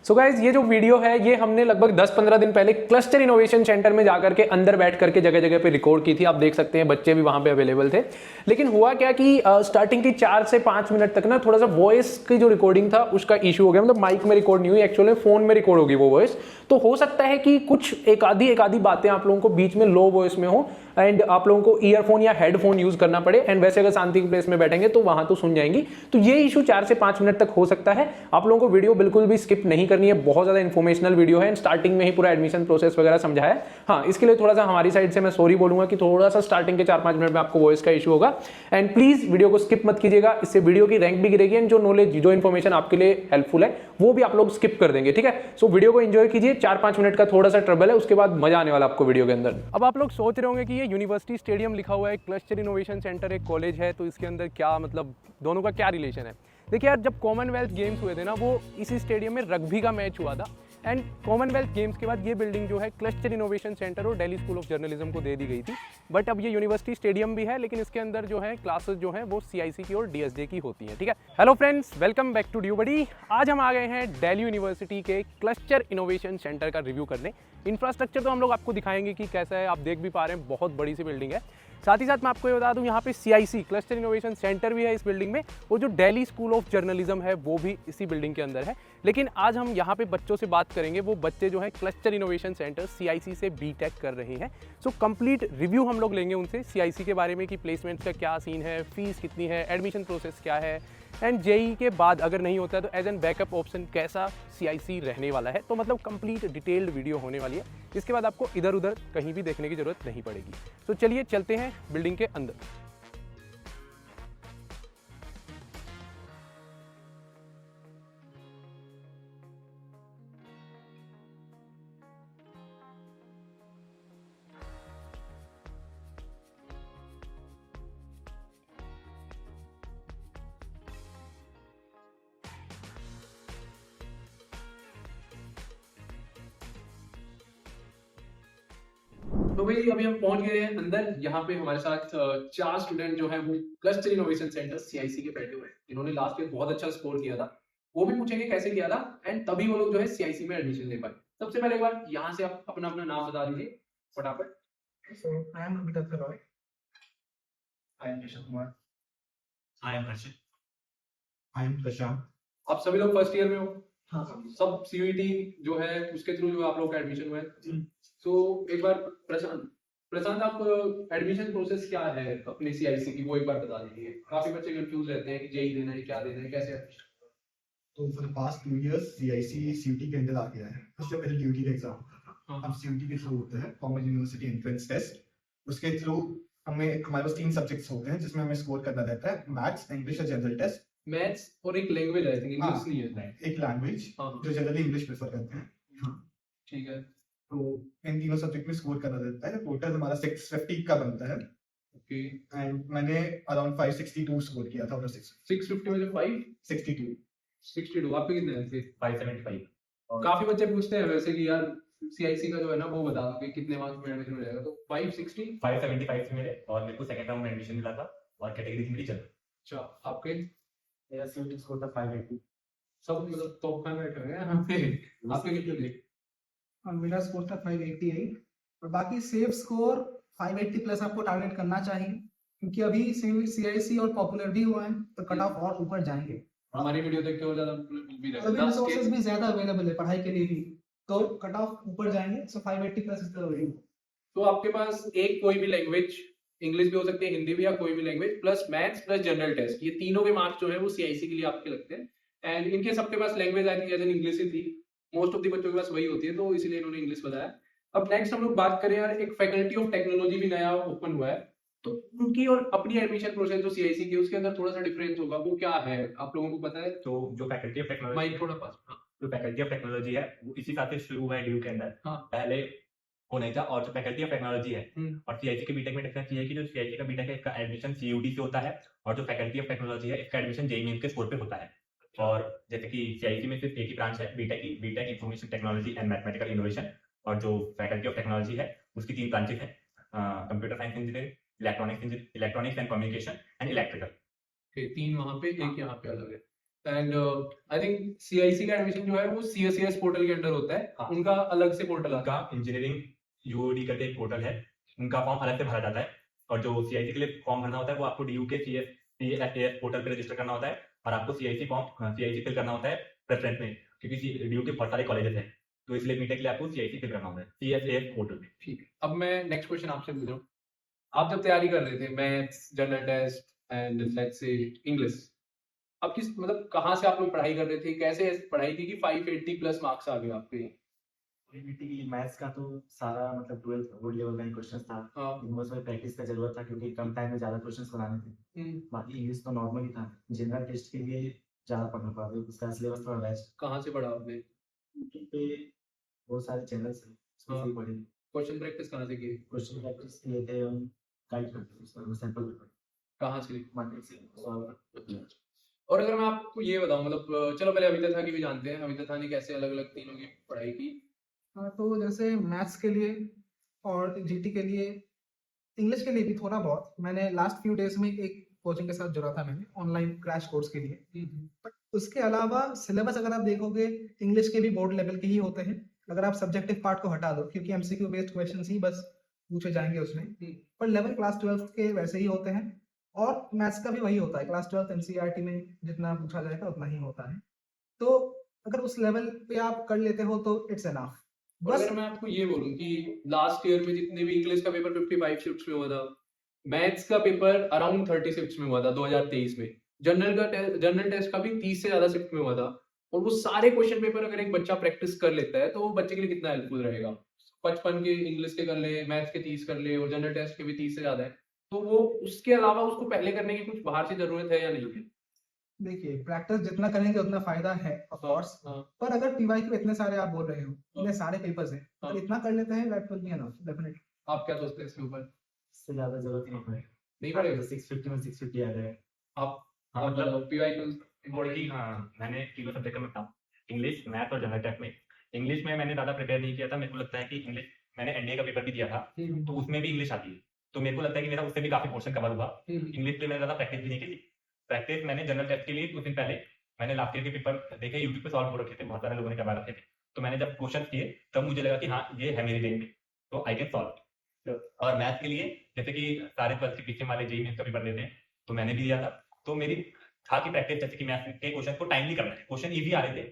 So guys ये जो video है ये हमने लगभग 10-15 दिन पहले क्लस्टर इनोवेशन सेंटर में जाकर के अंदर बैठ करके जगह जगह पे रिकॉर्ड की थी। आप देख सकते हैं बच्चे भी वहां पे अवेलेबल थे। लेकिन हुआ क्या कि स्टार्टिंग की 4 से 5 मिनट तक ना थोड़ा सा वॉइस की जो रिकॉर्डिंग था उसका इशू हो गया। मतलब माइक में रिकॉर्ड नहीं हुई, एक्चुअली फोन में रिकॉर्ड होगी वो वॉइस। तो हो सकता है कि कुछ एक आधी बातें आप लोगों को बीच में लो वॉइस में हो एंड आप लोगों को ईयरफोन या हेडफोन यूज करना पड़े। एंड वैसे अगर शांति की प्लेस में बैठेंगे तो वहां तो सुन जाएंगी। तो ये इशू 4 से 5 मिनट तक हो सकता है। आप लोगों को वीडियो बिल्कुल भी स्किप नहीं करनी है, बहुत ज्यादा इन्फॉर्मेशनल वीडियो है। स्टार्टिंग में ही पूरा एडमिशन प्रोसेस वगैरह समझा है। हाँ, इसके लिए थोड़ा सा हमारी साइड से मैं सॉरी बोलूंगा कि थोड़ा सा स्टार्टिंग के 4-5 मिनट में आपको वॉइस का इशू होगा। एंड प्लीज वीडियो को स्किप मत कीजिएगा, इससे वीडियो की रैंक भी गिरेगी एंड जो नॉलेज जो इन्फॉर्मेशन आपके लिए हेल्पफुल है वो भी आप लोग स्किप कर देंगे। ठीक है, सो वीडियो को एंजॉय कीजिए। 4-5 मिनट का थोड़ा सा ट्रबल है, उसके बाद मजा आने वाला आपको वीडियो के अंदर। अब आप लोग सोच रहे होंगे कि ये यूनिवर्सिटी स्टेडियम लिखा हुआ है, क्लस्टर इनोवेशन सेंटर एक कॉलेज है, तो इसके अंदर क्या मतलब दोनों का क्या रिलेशन है। देखिए यार, जब कॉमनवेल्थ गेम्स हुए थे ना, वो इसी स्टेडियम में रग्बी का मैच हुआ था। एंड कॉमनवेल्थ गेम्स के बाद ये बिल्डिंग जो है क्लस्टर इनोवेशन सेंटर और दिल्ली स्कूल ऑफ जर्नलिज्म को दे दी गई थी। बट अब ये यूनिवर्सिटी स्टेडियम भी है, लेकिन इसके अंदर जो है क्लासेस जो है वो CIC की और DSJ की होती है। ठीक है, hello friends, welcome back to Dew Buddy. आज हम आ गए हैं दिल्ली यूनिवर्सिटी के क्लस्टर इनोवेशन सेंटर का रिव्यू करने। इंफ्रास्ट्रक्चर तो हम लोग आपको दिखाएंगे कि कैसा है, आप देख भी पा रहे हैं बहुत बड़ी सी बिल्डिंग है। साथ ही साथ मैं आपको ये बता दूं, यहाँ पे CIC क्लस्टर इनोवेशन सेंटर भी है इस बिल्डिंग में, और जो दिल्ली स्कूल ऑफ जर्नलिज्म है वो भी इसी बिल्डिंग के अंदर है। लेकिन आज हम यहाँ पे बच्चों से बात करेंगे, वो बच्चे जो है क्लस्टर इनोवेशन सेंटर CIC से BTech कर रहे हैं। सो कंप्लीट रिव्यू हम लोग लेंगे उनसे CIC के बारे में कि प्लेसमेंट का क्या सीन है, फीस कितनी है, एडमिशन प्रोसेस क्या है, एंड JEE के बाद अगर नहीं होता है तो एज एन बैकअप ऑप्शन कैसा CIC रहने वाला है। तो मतलब कंप्लीट डिटेल्ड वीडियो होने वाली है। इसके बाद आपको इधर उधर कहीं भी देखने की जरूरत नहीं पड़ेगी। तो चलिए चलते हैं बिल्डिंग के अंदर। तो भाई अभी हम पहुंच गए हैं अंदर। यहाँ पे हमारे साथ 4 स्टूडेंट जो है वो क्लस्टर इनोवेशन सेंटर CIC के बैठे हुए हैं। इन्होंने लास्ट ईयर बहुत अच्छा स्कोर किया था। वो भी पूछेंगे कैसे किया था एंड तभी वो लोग जो है CIC में एडमिशन ले पाए। सबसे पहले एक बार यहाँ से आप अपना अपना नाम बता दीजिए फटाफट। So I am Abhitav Roy. I am Rishabh Kumar. I am Harshit. I am Prashant. आप सभी लोग फर्स्ट ईयर में हो। हाँ सब CUET जो है उसके थ्रू जो आप लोग का एडमिशन हुआ है। तो एक बार प्रशांत आप एडमिशन प्रोसेस क्या है अपने CIC की वो एक बार बता दीजिए। काफी बच्चे कंफ्यूज रहते हैं कि JEE देना है, क्या देना है, कैसे एडमिशन। तो for the past 2 years CIC CUT के अंदर आ गया है। उससे पहले DUT का एग्जाम होता था। अब CUT के थ्रू होता है कॉमन यूनिवर्सिटी एंट्रेंस टेस्ट। उसके थ्रू हमारे पास 3 सब्जेक्ट्स होते हैं जिसमें हमें स्कोर करना रहता है, मैथ्स, इंग्लिश और जनरल टेस्ट। मैथ्स और एक लैंग्वेज है, इंग्लिश नहीं है। एक लैंग्वेज जो जनरली इंग्लिश प्रेफर करते हैं। ठीक है, तो इन तीनों सब्जेक्ट में स्कोर करना रहता है। टोटल हमारा 650 का बनता है। ओके, एंड मैंने अराउंड 562 स्कोर किया था। 650 में से 562 62 आपके कितने आए थे? 575। और काफी बच्चे पूछते हैं वैसे कि यार CIC का जो है ना वो बता दो कि कितने मार्क्स में एडमिशन मिल जाएगा। तो 560 575 से मेरे, और मेरे को सेकंड राउंड में एडमिशन मिला था और कैटेगरी थी मेरी जनरल। अच्छा, आपके मेरा CUT स्कोर था 580। सब मतलब टॉप का बैठे हैं यहाँ पे। आपके कितने थे? और मेरा स्कोर था 588 और बाकी सेफ स्कोर 580 प्लस आपको टारगेट करना चाहिए, क्योंकि अभी CIC और पॉपुलर भी हुआ है तो कट ऑफ और ऊपर जाएंगे। हमारी वीडियो देख के और ज्यादा भी और अभी रिसोर्सेज भी ज्यादा अवेलेबल है पढ़ाई के लिए भी, तो कट ऑफ ऊपर जाएंगे। सो 580 प्लस इज द रेंज। तो आपके पास एक कोई भी लैंग्वेज, इंग्लिश भी हो सकती है, हिंदी भी, या कोई भी language plus maths plus general test, ये तीनों के मार्क्स जो है वो CIC के लिए आपके लगते हैं। एंड इनके सबके पास language I think as an English ही थी। मोस्ट ऑफ द बच्चों के पास वही होती है, तो इसलिए इन्होंने इंग्लिश बताया। अब नेक्स्ट हम लोग बात करें यार, एक फैकल्टी ऑफ टेक्नोलॉजी भी नया ओपन हुआ है, तो उनकी और अपनी एडमिशन प्रोसेस जो CIC की उसके अंदर थोड़ा सा डिफरेंस होगा, वो क्या है आप लोगों को पता है? तो जो फैकल्टी ऑफ टेक्नोलॉजी, माइक थोड़ा पास। जो फैकल्टी ऑफ टेक्नोलॉजी है वो इसी साथ से शुरू हुआ है ड्यू के अंदर। हाँ। पहले वो नहीं था। और जो फैकल्टी ऑफ टेक्नोलॉजी है और CIC के BTech में डिफरेंस ये है कि जो CIC का BTech है इसका एडमिशन CUT से होता है, और जो फैकल्टी ऑफ टेक्नोलॉजी है इसका एडमिशन JEE मेंस के स्कोर पे होता है। और जैसे कि CIC में सिर्फ एक ही ब्रांच है BTech की, BTech information technology and mathematical innovation. और जो फैकल्टी ऑफ टेक्नोलॉजी है उसकी 3 ब्रांचेस हैं, computer science engineering, electronics and communication and electrical. 3 वहां पे, एक यहाँ पे अलग है। एंड आई थिंक सीआईसी का एडमिशन जो है वो सीएससीएस पोर्टल के अंडर होता है, हाँ। उनका अलग से पोर्टल आता उनका इंजीनियरिंग यूओडी करके एक पोर्टल है, उनका फॉर्म अलग से भरा जाता है। और जो सीआईसी के लिए फॉर्म भरना होता है वो आपको डीयू के सीएस पोर्टल पे रजिस्टर करना होता है, और आपको सीआईसी फिल करना होता है प्रेफरेंस में, क्योंकि डीयू के बहुत सारे कॉलेजेस हैं, तो इसलिए बीटेक के लिए आपको सीआईसी फिल करना होता है सीएसएस पोर्टल पे। है। ठीक है, अब मैं नेक्स्ट क्वेश्चन आपसे पूछ रहा हूँ। आप जब तैयारी कर रहे थे maths, general test and let's say English, अब किस मतलब कहाँ से आप लोग पढ़ाई कर रहे थे, कैसे पढ़ाई थी कि 580 प्लस मार्क्स आ गए आपके? बेसिकली मैथ्स का तो सारा मतलब 12th बोर्ड लेवल का क्वेश्चन था, हाँ। उसमें प्रैक्टिस का जरूरत था क्योंकि कम टाइम में ज्यादा क्वेश्चंस बनाने थे। बाकी इंग्लिश तो नॉर्मल ही था, जनरल टेस्ट के लिए ज्यादा पढ़ना पड़ा, उसका सिलेबस थोड़ा वैस्ट। कहाँ से पढ़ा आपने? यूट्यूब पे बहुत सारे चैनल्स हैं, उसमें से ही पढ़े। क्वेश्चन प्रैक्टिस कहाँ से की? क्वेश्चन प्रैक्टिस के लिए थे हम गाइड करते थे, उसमें सैंपल पेपर कहाँ से? मार्केट से सॉल्व। और अगर मैं आपको ये बताऊं, मतलब चलो पहले अमिता था की भी जानते हैं, अमिता था ने कैसे अलग अलग तीनों की पढ़ाई की? हाँ, तो जैसे मैथ्स के लिए और जीटी के लिए, इंग्लिश के लिए भी थोड़ा बहुत मैंने लास्ट फ्यू डेज में एक कोचिंग के साथ जुड़ा था, मैंने ऑनलाइन क्रैश कोर्स के लिए। बट उसके अलावा सिलेबस अगर आप देखोगे इंग्लिश के भी बोर्ड लेवल के ही होते हैं, अगर आप सब्जेक्टिव पार्ट को हटा दो, क्योंकि एमसीक्यू बेस्ड क्वेश्चंस ही बस पूछे जाएंगे उसमें। पर लेवल क्लास 12 के वैसे ही होते हैं, और मैथ्स का भी वही होता है, क्लास 12 एनसीईआरटी में जितना पूछा जाएगा उतना ही होता है। तो अगर उस लेवल पे आप कर लेते हो तो इट्स एनफ। और अगर मैं आपको ये बोलूं कि लास्ट ईयर में जितने भी इंग्लिश का पेपर 55 शिफ्ट्स में हुआ था, मैथ्स का पेपर अराउंड 30 शिफ्ट्स में हुआ था 2023 में, जनरल टेस्ट का भी 30 से ज्यादा शिफ्ट में हुआ था, और वो सारे क्वेश्चन पेपर अगर एक बच्चा प्रैक्टिस कर लेता है तो वो बच्चे के लिए कितना हेल्पफुल रहेगा। 55 के इंग्लिश के कर ले, मैथ्स के 30 कर ले, और जनरल टेस्ट के भी 30 से ज्यादा है, तो वो उसके अलावा उसको पहले करने की कुछ बाहर से जरूरत है या नहीं है? देखिए, प्रैक्टिस जितना करेंगे उतना फायदा है ऑफ कोर्स, हाँ। पर अगर पीवाईक्यू इतने सारे आप बोल रहे हो, इतने सारे पेपर्स हैं, हाँ। अगर इतना कर लेते हैं that will be enough definitely. आप क्या सोचते हैं इसके ऊपर? इससे ज्यादा जरूरत ही नहीं पड़ेगी। नहीं पड़ेगा? 650 में 650 आ जाएगा। आप हाँ, मतलब पीवाईक्यू कि हाँ, मैंने तीनों सब्जेक्ट में था, इंग्लिश, मैथ और जनरल टेस्ट में। इंग्लिश में मैंने ज्यादा प्रिपेयर नहीं किया था, मेरे को लगता है कि इंग्लिश, मैंने एनडीए का पेपर भी दिया था, तो उसमें भी इंग्लिश आती है, तो मेरे को लगता है कि मेरा उससे भी काफी पोर्शन कवर हुआ। इंग्लिश पे मैंने ज्यादा प्रैक्टिस भी नहीं की थी। प्रैक्टिस मैंने जनरल टेस्ट के लिए कुछ दिन पहले मैंने लास्ट ईयर के पेपर देखे, यूट्यूब पे सॉल्व हो रखे थे, बहुत सारे लोगों ने करवा रखे थे, तो मैंने जब क्वेश्चन किए तब मुझे लगा कि हाँ ये है मेरी रेंज में, तो आई कैन सॉल्व। और मैथ के लिए जैसे कि सारे 12th के पीछे वाले जेईई मेंस का पेपर देते हैं, तो मैंने भी दिया था, तो मेरी था कि प्रैक्टिस, जैसे कि मैथ के क्वेश्चन को टाइमली करना है, क्वेश्चन इजी आ रहे थे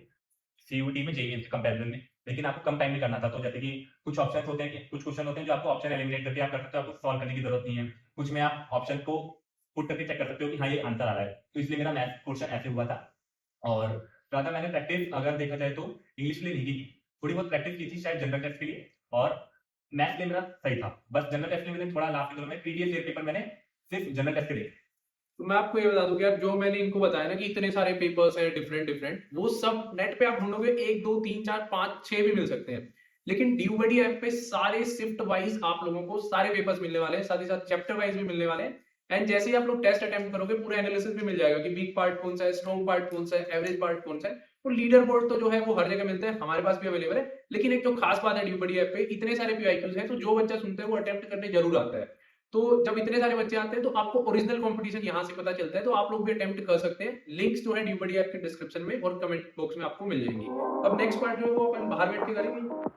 सीयूटी में, जेईई मेंस के कंपैरिजन में, लेकिन आपको कम टाइम में करना था। तो जैसे कि कुछ ऑप्शंस होते हैं, कुछ क्वेश्चन होते हैं जो आपको ऑप्शन एलिमिनेट करके आप कर सकते हो, आपको सॉल्व करने की जरूरत नहीं है, कुछ में आप ऑप्शन को पुट करके चेक कर सकते हो कि हाँ ये आंसर आ रहा है, तो इसलिए मेरा मैथ क्वेश्चन ऐसे हुआ था। और ज्यादा मैंने प्रैक्टिस अगर देखा जाए तो इंग्लिश के लिए नहीं की, थोड़ी बहुत प्रैक्टिस की थी शायद जनरल टेस्ट के लिए, और मैथ्स के लिए मेरा सही था, बस जनरल टेस्ट में मैंने थोड़ा लास्ट में प्रीवियस ईयर पेपर मैंने सिर्फ जनरल टेस्ट के देखे। तो मैं आपको ये बता दूं कि यार जो मैंने इनको बताया ना कि इतने सारे पेपर्स हैं डिफरेंट, वो सब नेट पे आप ढूंढोगे 1 2 3 4 5 6 भी मिल सकते हैं, लेकिन ड्यूबडी ऐप पे सारे शिफ्ट वाइज आप लोगों को सारे पेपर्स मिलने वाले हैं, साथ ही साथ चैप्टर वाइज भी मिलने वाले हैं। एंड जैसे ही आप लोग टेस्ट अटेम्प्ट करोगे पूरा एनालिसिस भी मिल जाएगा कि वीक पार्ट कौन सा है, स्ट्रॉन्ग पार्ट कौन सा है, एवरेज पार्ट कौन सा है। तो लीडर बोर्ड तो जो है वो हर जगह मिलता है, हमारे पास भी अवेलेबल है, लेकिन एक जो खास बात है ड्यूबडी ऐप पे इतने सारे पीवाईक्यूज हैं, तो जो बच्चा सुनता है वो अटेम्प्ट करने जरूर आता है। तो जब इतने सारे बच्चे आते हैं तो आपको ओरिजिनल कंपटीशन यहाँ से पता चलता है, तो आप लोग भी अटेम्प्ट कर सकते हैं। लिंक्स जो है ड्यूबडी ऐप के डिस्क्रिप्शन में और कमेंट बॉक्स में आपको मिल जाएंगी। अब नेक्स्ट पार्ट जो है वो अपन बाहर बैठ के करेंगे।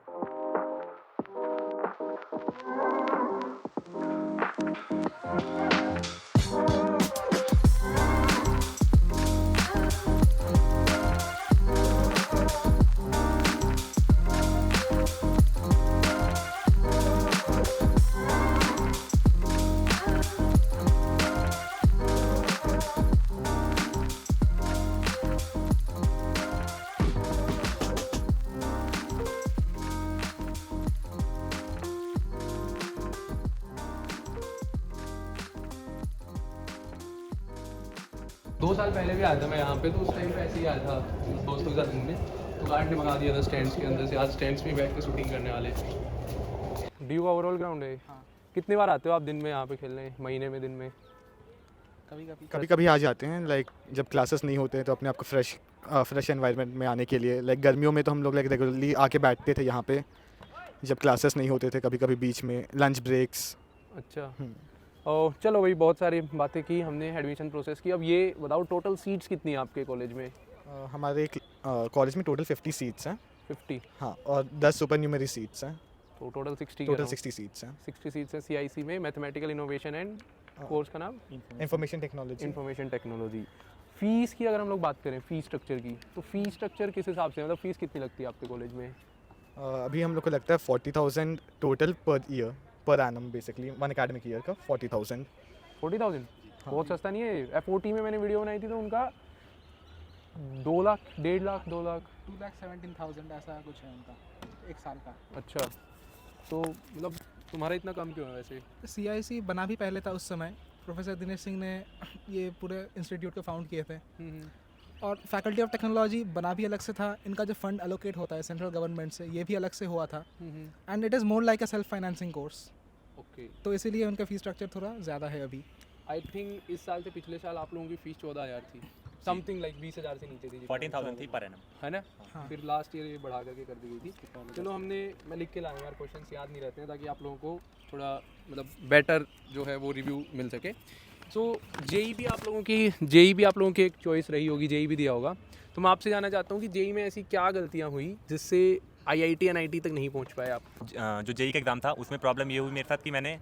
2 साल पहले भी आया था मैं यहाँ पे, तो उस टाइम पे ऐसे ही आया था दोस्तों के साथ घूमने, तो गार्ड ने भगा दिया था स्टैंड्स के अंदर से। आज स्टैंड्स में बैठ के शूटिंग करने वाले। ड्यू का ओवरऑल ग्राउंड है। हाँ। कितनी बार आते हो आप दिन में यहाँ पे खेलने, महीने में, दिन में? कभी कभी आ जाते हैं, लाइक जब क्लासेस नहीं होते हैं तो अपने आप को फ्रेश एनवायरनमेंट में आने के लिए। लाइक गर्मियों में तो हम लोग लाइक रेगुलरली आके बैठते थे यहाँ पे, जब क्लासेस नहीं होते थे, कभी कभी बीच में लंच ब्रेक्स। अच्छा, और चलो भाई बहुत सारी बातें की हमने, एडमिशन प्रोसेस की। अब ये बताओ टोटल सीट्स कितनी है आपके कॉलेज में? हमारे कॉलेज में टोटल 50 सीट्स हैं। 50? हाँ, और 10 सुपर न्यूमरी सीट्स हैं। तो टोटल 60 टोटल 60 सीट्स हैं। 60 सीट्स है CIC में। मैथमेटिकल इनोवेशन एंड कोर्स का नाम information technology. Information technology. Fees की अगर हम लोग बात करें, फीस स्ट्रक्चर की, तो फीस स्ट्रक्चर किस हिसाब से, मतलब फीस कितनी लगती है आपके कॉलेज में? अभी हम लोग को लगता है 40,000 total per year, per annum basically 1 academic year का 40,000। 40,000 बहुत सस्ता नहीं है। FOT में मैंने वीडियो बनाई थी तो उनका 2 लाख, 1.5 लाख, 2 लाख। 2,17,000 ऐसा कुछ है उनका एक साल का। अच्छा, तो मतलब तुम्हारा इतना कम क्यों है वैसे? CIC बना भी पहले था उस समय, प्रोफेसर दिनेश सिंह ने ये पूरे इंस्टीट्यूट को फाउंड किए थे। और फैकल्टी ऑफ टेक्नोलॉजी बना भी अलग से था। इनका जो फंड एलोकेट होता है सेंट्रल गवर्नमेंट से, ये भी अलग से हुआ था। And it is more like a self financing course, okay. तो इसीलिए उनका फीस स्ट्रक्चर थोड़ा ज़्यादा है अभी। आई थिंक इस साल से पिछले साल आप लोगों की फीस 14,000 थी, समथिंग लाइक 20,000 से नीचे थी, 14,000 थी पर एनम, है ना? हाँ। फिर लास्ट ईयर ये बढ़ा करके कर दी गई थी। चलो हमने, मैं लिख के लाया यार, क्वेश्चंस याद नहीं रहते हैं, ताकि आप लोगों को थोड़ा मतलब बेटर जो है वो रिव्यू मिल सके। सो जेई भी आप लोगों की एक चॉइस रही होगी, जेई भी दिया होगा। तो मैं आपसे जानना चाहता हूँ कि जेई में ऐसी क्या गलतियाँ हुई जिससे IIT NIT तक नहीं पहुँच पाए आप? जो जेई का एग्जाम था उसमें प्रॉब्लम ये हुई मेरे साथ कि मैंने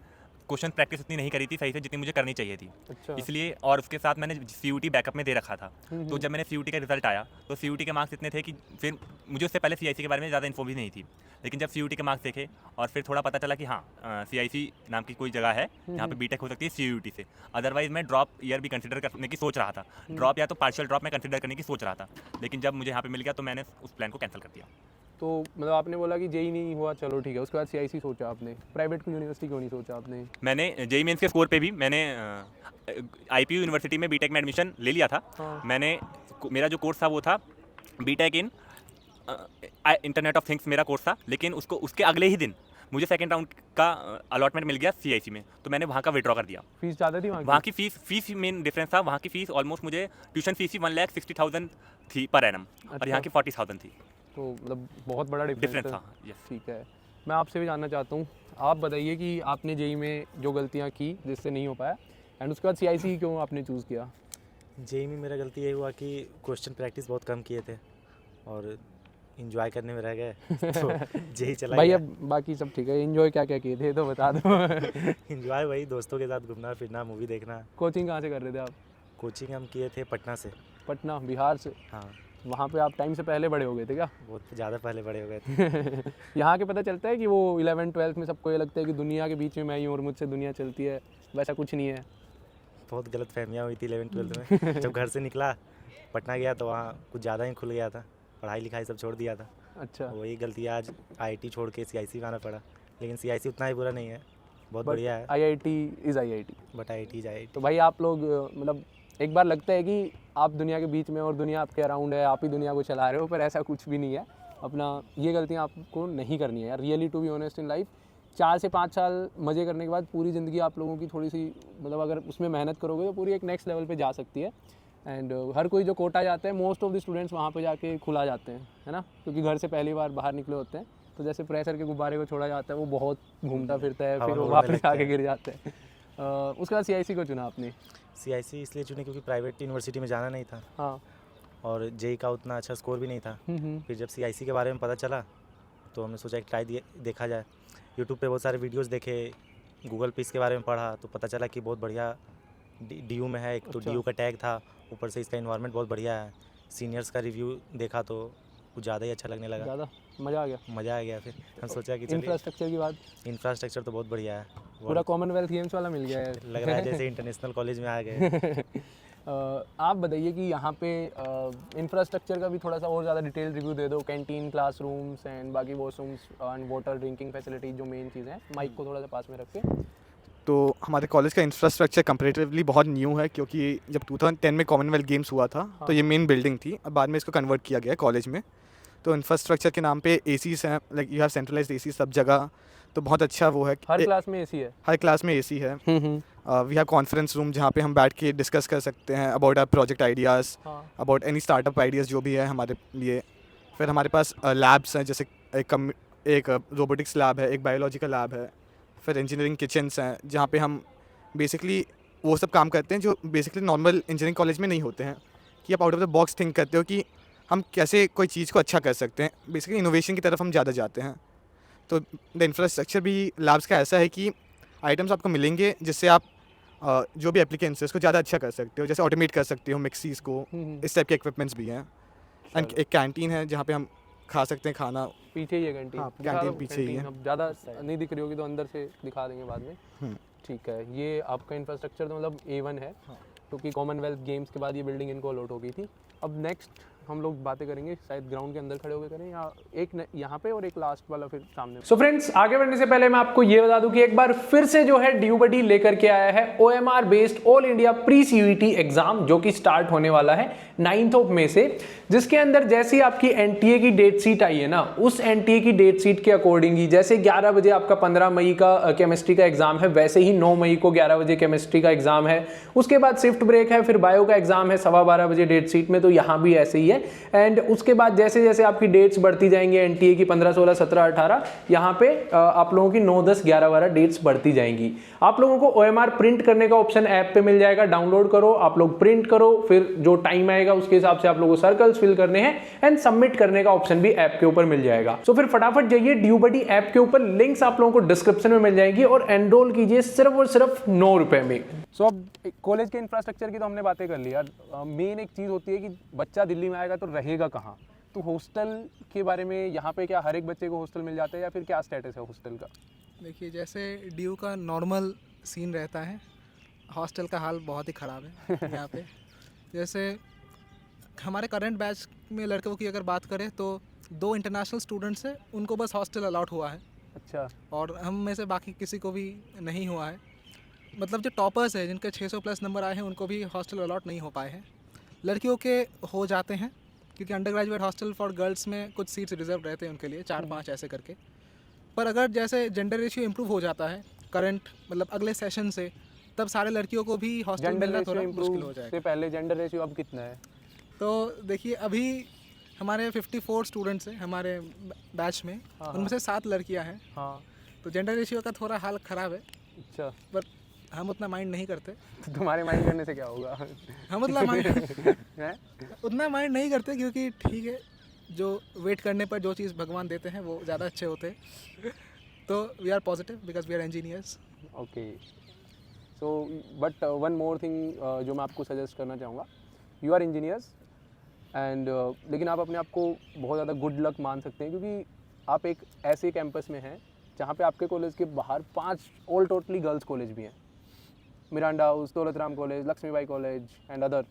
क्वेश्चन प्रैक्टिस उतनी नहीं करी थी सही से जितनी मुझे करनी चाहिए थी। अच्छा। इसलिए, और उसके साथ मैंने CUT बैकअप में दे रखा था। तो जब मैंने CUT का रिजल्ट आया तो CUT के मार्क्स इतने थे कि फिर मुझे उससे पहले CIC के बारे में ज़्यादा इन्फो भी नहीं थी। लेकिन जब CUT के मार्क्स देखे और फिर थोड़ा पता चला कि हाँ CIC नाम की कोई जगह है जहाँ पे बीटेक हो सकती है CUT से। अदरवाइज मैं ड्रॉप ईयर भी कंसिडर करने की सोच रहा था, ड्रॉप या तो पार्शियल ड्रॉप मैं कंसिडर करने की सोच रहा था। लेकिन जब मुझे यहाँ पे मिल गया तो मैंने उस प्लान को कैंसिल कर दिया। तो मतलब आपने बोला कि जेई नहीं हुआ, चलो ठीक है, उसके बाद CIC सोचा आपने, प्राइवेट यूनिवर्सिटी क्यों नहीं सोचा आपने? मैंने जेई मेंस के स्कोर पे भी मैंने IPU यूनिवर्सिटी में बीटेक में एडमिशन ले लिया था। हाँ। मेरा जो कोर्स था वो था BTech in internet of things मेरा कोर्स था। लेकिन उसके अगले ही दिन मुझे सेकंड राउंड का अलॉटमेंट मिल गया CIC में, तो मैंने वहाँ का विड्रॉ कर दिया। फीस ज़्यादा थी वहाँ की फीस मेन डिफरेंस था। वहाँ की फीस ऑलमोस्ट, मुझे ट्यूशन फीस ही 1,60,000 थी पर एनम, और यहाँ की 40,000 थी। तो मतलब बहुत बड़ा डिफरेंस डिफरेंस था। है। यस। ठीक है, मैं आपसे भी जानना चाहता हूँ, आप बताइए कि आपने जेई में जो गलतियाँ की जिससे नहीं हो पाया, एंड उसके बाद CIC क्यों आपने चूज़ किया? जेई में मेरा गलती ये हुआ कि क्वेश्चन प्रैक्टिस बहुत कम किए थे और इंजॉय करने में रह गए तो जेई चला भाई गया। अब बाकी सब ठीक है, एंजॉय क्या क्या किए थे तो बता दो। इंजॉय वही दोस्तों के साथ घूमना फिरना, मूवी देखना। कोचिंग कहाँ से कर रहे थे आप? कोचिंग हम किए थे पटना से। पटना, बिहार से? हाँ, वहाँ पे आप टाइम से पहले बड़े हो गए थे क्या? बहुत ज़्यादा पहले बड़े हो गए थे। यहाँ के पता चलता है कि वो 11th-12th में सबको ये लगता है कि दुनिया के बीच में मैं ही हूँ और मुझसे दुनिया चलती है, वैसा कुछ नहीं है। बहुत गलत फहमियाँ हुई थी 11th-12th में। जब घर से निकला पटना गया तो वहाँ कुछ ज़्यादा ही खुल गया था, पढ़ाई लिखाई सब छोड़ दिया था। अच्छा। वही गलती आज IIT छोड़ के CIC में आना पड़ा। लेकिन CIC उतना ही बुरा नहीं है, बहुत बढ़िया है। IIT is IIT। But IIT is IIT। तो भाई आप लोग मतलब एक बार लगता है कि आप दुनिया के बीच में और दुनिया आपके अराउंड है, आप ही दुनिया को चला रहे हो, पर ऐसा कुछ भी नहीं है। अपना ये गलतियाँ आपको नहीं करनी है यार, really to be honest in life. 4 से 5 साल मज़े करने के बाद पूरी ज़िंदगी आप लोगों की थोड़ी सी मतलब अगर उसमें मेहनत करोगे तो पूरी एक नेक्स्ट लेवल पे जा सकती है। एंड हर कोई जो कोटा जाता है, मोस्ट ऑफ द स्टूडेंट्स वहाँ पे जाके खुला जाते हैं, है ना, क्योंकि घर से पहली बार बाहर निकले होते हैं। तो जैसे प्रेशर के गुब्बारे को छोड़ा जाता है, वो बहुत घूमता फिरता है, फिर वो वापस आके गिर जाते हैं। उसके बाद CIC को चुना आपने? CIC इसलिए चुने क्योंकि प्राइवेट यूनिवर्सिटी में जाना नहीं था। हाँ। और जेई का उतना अच्छा स्कोर भी नहीं था। फिर जब CIC के बारे में पता चला तो हमने सोचा कि देखा जाए। यूट्यूब पे बहुत सारे वीडियोस देखे, गूगल पे इसके बारे में पढ़ा तो पता चला कि बहुत बढ़िया DU में है। एक तो अच्छा। DU का टैग था, ऊपर से इसका इन्वायरमेंट बहुत बढ़िया है। सीनियर्स का रिव्यू देखा तो कुछ ज़्यादा ही अच्छा लगने लगा, ज़्यादा मज़ा आ गया। मज़ा आ गया। फिर हम सोचा कि चलिए, इंफ्रास्ट्रक्चर की बात, इंफ्रास्ट्रक्चर तो बहुत बढ़िया है, पूरा कॉमनवेल्थ गेम्स वाला मिल गया है। लग रहा है जैसे इंटरनेशनल कॉलेज में आ गए। आप बताइए कि यहाँ पे इंफ्रास्ट्रक्चर का भी थोड़ा सा और ज़्यादा डिटेल रिव्यू दे दो, कैंटीन, क्लासरूम्स एंड बाकी washrooms and water drinking facility जो मेन चीज़ें हैं। माइक को थोड़ा सा पास में रख के। तो हमारे कॉलेज का इंफ्रास्ट्रक्चर कंपैरेटिवली बहुत न्यू है, क्योंकि जब 2010 में कॉमनवेल्थ गेम्स हुआ था तो ये मेन बिल्डिंग थी, अब बाद में इसको कन्वर्ट किया गया कॉलेज में। तो इंफ्रास्ट्रक्चर के नाम पे ACs हैं, like you have centralised AC सब जगह, तो बहुत अच्छा वो है। हर क्लास में AC है? हर क्लास में AC है। वी हैव कॉन्फ्रेंस रूम जहाँ पे हम बैठ के डिस्कस कर सकते हैं about our project ideas, about any startup ideas जो भी है हमारे लिए। फिर हमारे पास लैब्स हैं, जैसे एक रोबोटिक्स लैब है, एक बायोलॉजिकल लैब है। फिर इंजीनियरिंग किचन्स हैं जहाँ पे हम बेसिकली वो सब काम करते हैं जो बेसिकली नॉर्मल इंजीनियरिंग कॉलेज में नहीं होते हैं, कि आप out of the box think करते हो कि हम कैसे कोई चीज़ को अच्छा कर सकते हैं। बेसिकली इनोवेशन की तरफ हम ज़्यादा जाते हैं। तो द इंफ्रास्ट्रक्चर भी लैब्स का ऐसा है कि आइटम्स आपको मिलेंगे जिससे आप जो भी एप्लीकेंट्स है उसको ज़्यादा अच्छा कर सकते हो, जैसे ऑटोमेट कर सकते हो मिक्सीज़ को, इस टाइप के इक्विपमेंट्स भी हैं। एंड एक कैंटीन है जहाँ पे हम खा सकते हैं खाना। पीछे ही है कैंटीन। हाँ, दिखा कैंटीन दो पीछे ही है। अब ज़्यादा नहीं दिख रही होगी तो अंदर से दिखा देंगे बाद में। हम्म। ठीक है, ये आपका इंफ्रास्ट्रक्चर तो मतलब A1 है, क्योंकि कॉमनवेल्थ गेम्स के बाद ये बिल्डिंग इनको अलॉट हो गई थी। अब नेक्स्ट हम लोग बातें करेंगे, शायद ग्राउंड के अंदर खड़े होकर करें, या एक यहाँ पे और एक लास्ट वाला फिर सामने। सो फ्रेंड्स, आगे बढ़ने से पहले मैं आपको ये बता दूं कि एक बार फिर से जो है ड्यूबडी लेकर के आया है OMR based all India pre CUET exam, जो कि स्टार्ट होने वाला है 9 मई से, जिसके अंदर जैसी आपकी NTA की डेट शीट आई है ना, उस NTA की डेट शीट के अकॉर्डिंग ही जैसे 11 बजे आपका 15 मई का केमिस्ट्री का एग्जाम है, वैसे ही 9 मई को 11 बजे केमिस्ट्री का एग्जाम है। उसके बाद शिफ्ट ब्रेक है, फिर बायो का एग्जाम है 12:15 बजे डेट शीट में, तो यहाँ भी ऐसे ही है। एंड उसके बाद जैसे जैसे आपकी डेट्स बढ़ती जाएंगी, NTA की 15, 16, 17, 18, यहाँ पे आप लोगों की 9, 10, 11, 12 डेट्स बढ़ती जाएंगी। आप लोगों को OMR प्रिंट करने का ऑप्शन ऐप पे मिल जाएगा, डाउनलोड करो, आप लोग प्रिंट करो, फिर जो टाइम आएगा उसके हिसाब से आप लोगों को सर्कल्स फिल करने हैं एंड सबमिट करने का ऑप्शन भी ऐप के ऊपर मिल जाएगा। सो फिर फटाफट जाइए ड्यूबडी ऐप के ऊपर, लिंक्स आप लोगों को डिस्क्रिप्शन में मिल जाएगी, और एनरोल कीजिए सिर्फ और सिर्फ 9 रुपए में। सो अब कॉलेज के इंफ्रास्ट्रक्चर की तो हमने बातें कर ली यार, मेन एक चीज़ होती है कि बच्चा दिल्ली में आएगा तो रहेगा कहाँ, तो हॉस्टल के बारे में यहाँ पे क्या हर एक बच्चे को हॉस्टल मिल जाता है या फिर क्या स्टेटस है हॉस्टल का? देखिए, जैसे ड्यू का नॉर्मल सीन रहता है, हॉस्टल का हाल बहुत ही ख़राब है यहाँ पे। जैसे हमारे करंट बैच में लड़कों की अगर बात करें तो 2 इंटरनेशनल स्टूडेंट्स हैं, उनको बस हॉस्टल अलॉट हुआ है। अच्छा। और हम में से बाकी किसी को भी नहीं हुआ है। मतलब जो टॉपर्स हैं, जिनके 600 प्लस नंबर आए हैं, उनको भी हॉस्टल अलॉट नहीं हो पाए हैं। लड़कियों के हो जाते हैं, क्योंकि under graduate hostel for girls में कुछ सीट्स रिजर्व रहते हैं उनके लिए, 4-5 ऐसे करके। पर अगर जैसे जेंडर रेशियो इंप्रूव हो जाता है करंट, मतलब अगले सेशन से, तब सारे लड़कियों को भी हॉस्टल जेंडर मिलना रेशियो थोड़ा मुश्किल हो इंप्रूव जाएगा। से पहले जेंडर रेशियो अब कितना है? तो देखिए, अभी हमारे 54 स्टूडेंट्स हैं हमारे बैच में, उनमें से 7 लड़कियां हैं। हाँ। तो जेंडर रेशियो का थोड़ा हाल ख़राब है, अच्छा, पर हम उतना माइंड नहीं करते। तो तुम्हारे माइंड करने से क्या होगा? हम उतना माइंड हैं? उतना माइंड नहीं करते, क्योंकि ठीक है, जो वेट करने पर जो चीज़ भगवान देते हैं वो ज़्यादा अच्छे होते हैं। तो we are positive because we are engineers. Okay, so but one more thing जो मैं आपको सजेस्ट करना चाहूँगा, यू आर इंजीनियर्स एंड लेकिन आप अपने आप को बहुत ज़्यादा गुड लक मान सकते हैं, क्योंकि आप एक ऐसे कैंपस में हैं जहाँ पे आपके कॉलेज के बाहर 5 ऑल टोटली गर्ल्स कॉलेज भी हैं, Miranda house, Daulatram college, Laxmibai college and other.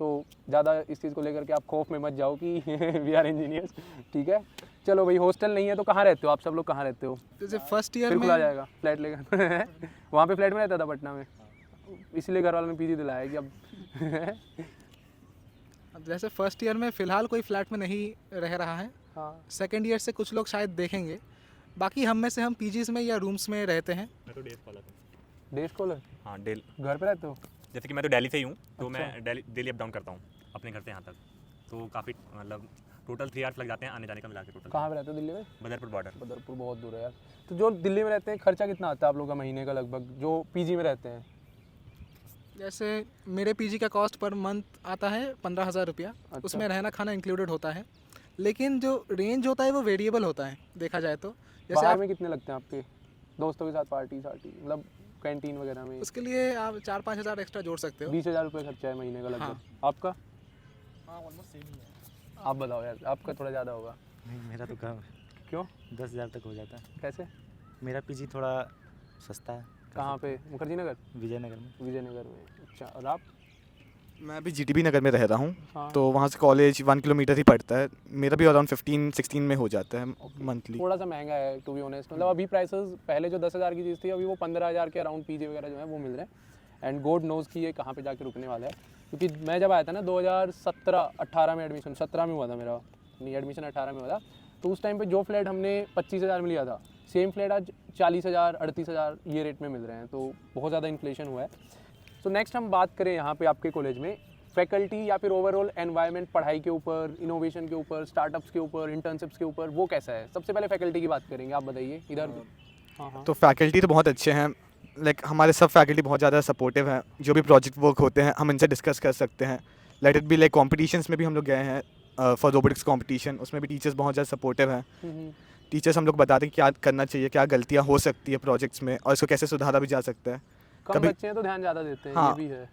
So ज़्यादा इस चीज़ को लेकर के आप खौफ में मत जाओ कि वी आर इंजीनियर्स, ठीक है। चलो भाई, हॉस्टल नहीं है तो कहाँ रहते हो आप सब लोग? कहाँ रहते हो? जैसे फर्स्ट ईयर फिर में खुला जाएगा फ्लैट लेकर वहाँ पे फ्लैट में रहता था पटना में, इसलिए घर वालों ने पीजी दिलाया कि अब जैसे फर्स्ट ईयर में फ़िलहाल कोई फ्लैट में नहीं रह रहा है। हाँ। सेकेंड ईयर से कुछ लोग शायद देखेंगे, बाकी हम में से हम पीजीज में या रूम्स में रहते हैं। मैं तो डेज कॉलर हूँ। Day scholar? हाँ, डेल। घर पे रहते हो? जैसे कि मैं तो दिल्ली से ही हूँ, तो अच्छा। मैं डेली अप डाउन करता हूँ अपने घर से यहाँ तक, तो काफ़ी मतलब टोटल 3 आवर्स लग जाते हैं आने जाने का मिला के टोटल। कहाँ पे रहते हो दिल्ली में? बदरपुर बॉर्डर। बदरपुर बहुत दूर है यार। तो जो दिल्ली में रहते हैं, खर्चा कितना आता है आप लोग का महीने का लगभग, जो पीजी में रहते हैं? जैसे मेरे पीजी का कॉस्ट पर मंथ आता है 15,000 रुपया। अच्छा। उसमें रहना खाना इंक्लूडेड होता है, लेकिन जो रेंज होता है वो वेरिएबल होता है देखा जाए तो। जैसे बाहर आप में कितने लगते हैं आपके दोस्तों के साथ पार्टी मतलब कैंटीन वगैरह में? उसके लिए आप 4-5 हज़ार एक्स्ट्रा जोड़ सकते हो। 20,000 रुपये खर्चा है महीने का लगभग। हाँ। आपका? हाँ, ऑलमोस्ट सेम ही है। आप बताओ यार, आपका थोड़ा ज़्यादा होगा। नहीं, मेरा तो कम है। क्यों? 10,000 तक हो जाता है। कैसे? मेरा पीजी थोड़ा सस्ता है। कहाँ पे? मुखर्जी नगर? विजयनगर में। विजयनगर में। अच्छा, और आप? मैं अभी GTB नगर में रह रहा हूँ, हाँ। तो वहाँ से कॉलेज 1 किलोमीटर ही पड़ता है। मेरा भी अराउंड 15-16 में हो जाता है मंथली। थोड़ा सा महंगा है टू बी ऑनेस्ट, मतलब अभी प्राइसेस पहले जो 10,000 की चीज़ थी, अभी वो 15,000 के अराउंड पीजी वगैरह जो है वो मिल रहे हैं। एंड गॉड नोज़ कि ये कहाँ पे जाके रुकने वाला है, क्योंकि मैं जब आया था ना 2017-18 में, एडमिशन 17 में हुआ था मेरा, नहीं एडमिशन 18 में हुआ था, तो उस टाइम पे जो फ्लैट हमने 25,000 में लिया था, सेम फ्लैट आज 40,000 38,000 ये रेट में मिल रहे हैं, तो बहुत ज़्यादा इन्फ्लेशन हुआ है। तो नेक्स्ट हम बात करें यहाँ पे आपके कॉलेज में फैकल्टी या फिर ओवरऑल एनवायरनमेंट, पढ़ाई के ऊपर, इनोवेशन के ऊपर, स्टार्टअप्स के ऊपर, इंटर्नशिप्स के ऊपर, वो कैसा है? सबसे पहले फैकल्टी की बात करेंगे, आप बताइए इधर। हाँ हाँ। तो फैकल्टी तो बहुत अच्छे हैं, लाइक हमारे सब फैकल्टी बहुत ज़्यादा सपोर्टिव हैं। जो भी प्रोजेक्ट वर्क होते हैं हम इनसे डिस्कस कर सकते हैं। Let it be like competitions में भी हम लोग गए हैं फॉर रोबोटिक्स कॉम्पिटिशन, उसमें भी टीचर्स बहुत ज़्यादा सपोर्टिव हैं। टीचर्स हम लोग बताते हैं क्या करना चाहिए, क्या गलतियाँ हो सकती है प्रोजेक्ट्स में और इसको कैसे सुधारा भी जा सकता है। कम कभी- बच्चे हैं तो ध्यान ज़्यादा देते हैं, हाँ। ये भी है।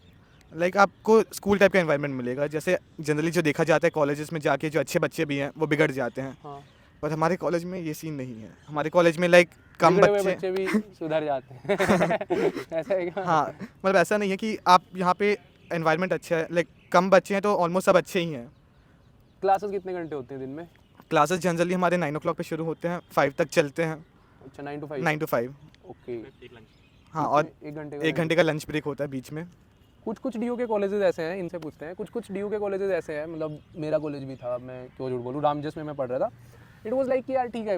लाइक आपको स्कूल टाइप का एनवायरनमेंट मिलेगा। जैसे जनरली जो देखा जाता है कॉलेजेस में जाके जो अच्छे बच्चे भी हैं वो बिगड़ जाते हैं, हाँ, पर हमारे कॉलेज में ये सीन नहीं है। हमारे कॉलेज में लाइक कम बिगड़े हुए बच्चे बच्चे भी सुधर जाते हैं। ऐसा है क्या? हाँ, मतलब ऐसा नहीं है कि आप यहाँ पे एनवायरनमेंट अच्छा है, लाइक कम बच्चे हैं तो ऑलमोस्ट सब अच्छे ही हैं। क्लासेस कितने घंटे होते हैं दिन में? क्लासेस जनरली हमारे 9 o'clock पे शुरू होते हैं, 5 तक चलते हैं, अच्छा, 9 to 5। 9 to 5। ओके। एक लंच हाँ, और एक घंटे 1 घंटे का लंच ब्रेक होता है बीच में। कुछ डीयू के कॉलेजेस ऐसे हैं, इनसे पूछते हैं। कुछ डीयू के कॉलेजेस ऐसे हैं, मतलब मेरा कॉलेज भी था, मैं क्यों झूठ बोलूँ, रामजस में मैं पढ़ रहा था। इट वाज लाइक कि यार ठीक है,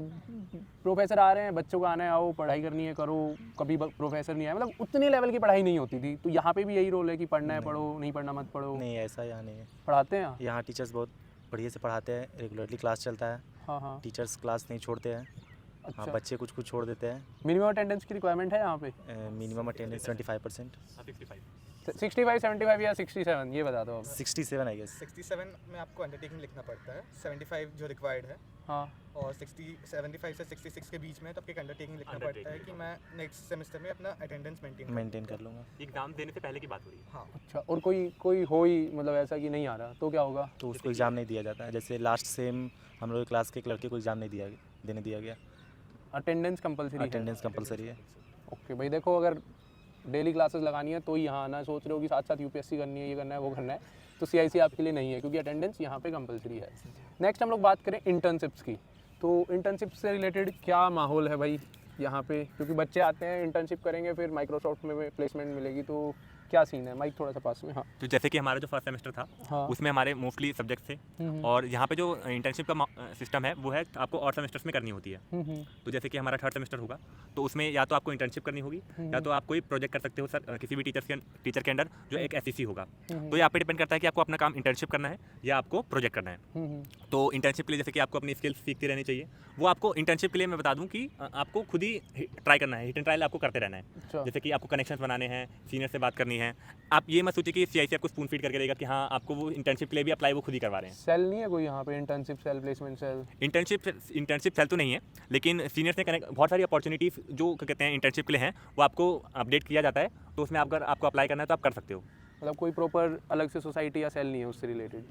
प्रोफेसर आ रहे हैं, बच्चों को आना है, आओ पढ़ाई करनी है करो। कभी प्रोफेसर नहीं आया, मतलब उतने लेवल की पढ़ाई नहीं होती थी। तो यहाँ पे भी यही रोल है कि पढ़ना है पढ़ो, नहीं पढ़ना मत पढ़ो। नहीं, ऐसा यहाँ नहीं है। पढ़ाते हैं यहाँ? यहाँ टीचर्स बहुत बढ़िया से पढ़ाते हैं, रेगुलरली क्लास चलता है, हाँ हाँ। टीचर्स क्लास नहीं छोड़ते हैं। हाँ, अच्छा, बच्चे कुछ कुछ छोड़ देते हैं। मिनिमम अटेंडेंस की रिक्वायरमेंट है यहाँ पे? Minimum attendance 75%। 65 65, 75 या 67, ये बता दो आप। 67 आई गेस। 67 में आपको अंडरटेकिंग लिखना पड़ता है, 75 जो रिक्वायर्ड है, हाँ, और 75 से 66 के बीच में तो आपको एक अंडरटेकिंग लिखना पड़ता है कि मैं नेक्स्ट सेमेस्टर में अपना अटेंडेंस मेंटेन कर लूँगा। एग्जाम देने से पहले की बात हो रही है। हाँ, अच्छा। और कोई हो ही मतलब ऐसा कि नहीं आ रहा तो क्या होगा? तो उसको एग्ज़ाम नहीं दिया जाता है। जैसे लास्ट सेम हम लोग क्लास के एक लड़के को एग्ज़ाम नहीं देने दिया गया। अटेंडेंस कंपलसरी है? अटेंडेंस कंपलसरी है। ओके भाई, देखो अगर डेली क्लासेस लगानी है तो ही यहाँ आना, सोच रहे हो कि साथ साथ यूपीएससी करनी है, ये करना है वो करना है, तो सीआईसी आपके लिए नहीं है, क्योंकि अटेंडेंस यहाँ पे कंपलसरी है। नेक्स्ट हम लोग बात करें इंटर्नशिप्स की। तो इंटर्नशिप से रिलेटेड क्या माहौल है भाई यहाँ पे? क्योंकि बच्चे आते हैं, इंटर्नशिप करेंगे, फिर माइक्रोसॉफ्ट में प्लेसमेंट मिलेगी, तो क्या सीन है? माइक थोड़ा सा पास में। हाँ तो जैसे कि हमारा जो फर्स्ट सेमेस्टर था हाँ। उसमें हमारे मोस्टली सब्जेक्ट थे, और यहाँ पे जो इंटर्नशिप का सिस्टम है वो है आपको और सेमेस्टर्स में करनी होती है। तो जैसे कि हमारा थर्ड सेमेस्टर होगा तो उसमें या तो आपको इंटर्नशिप करनी होगी या तो आप कोई प्रोजेक्ट कर सकते हो सर किसी भी टीचर के अंडर जो एक एससीसी होगा। तो ये आप पे डिपेंड करता है कि आपको अपना काम इंटर्नशिप करना है या आपको प्रोजेक्ट करना है। तो इंटर्नशिप के लिए जैसे कि आपको अपनी स्किल्स सीखती रहनी चाहिए। वो आपको इंटर्नशिप के लिए मैं बता दूं कि आपको खुद ही ट्राई करना है, हिट एंड ट्रायल आपको करते रहना है। अच्छा। जैसे कि आपको कनेक्शंस बनाने हैं, सीनियर से बात करनी है। आप ये मत सोचिए कि सीआईसी आपको स्पून फीड करके देगा कि हाँ आपको वो इंटर्नशिप के लिए भी अप्लाई वो खुद ही करवा रहे हैं। सेल नहीं है कोई यहाँ पे? Internship cell, placement cell? Internship cell तो नहीं है, लेकिन सीनियर्स ने बहुत सारी अपॉर्चुनिटीज़ जो क्या कहते हैं इंटर्नशिप के लिए हैं वो आपको अपडेट किया जाता है। तो उसमें अगर आपको अप्लाई करना है तो आप कर सकते हो। मतलब कोई प्रॉपर अलग से सोसाइटी या सेल नहीं है उससे रिलेटेड?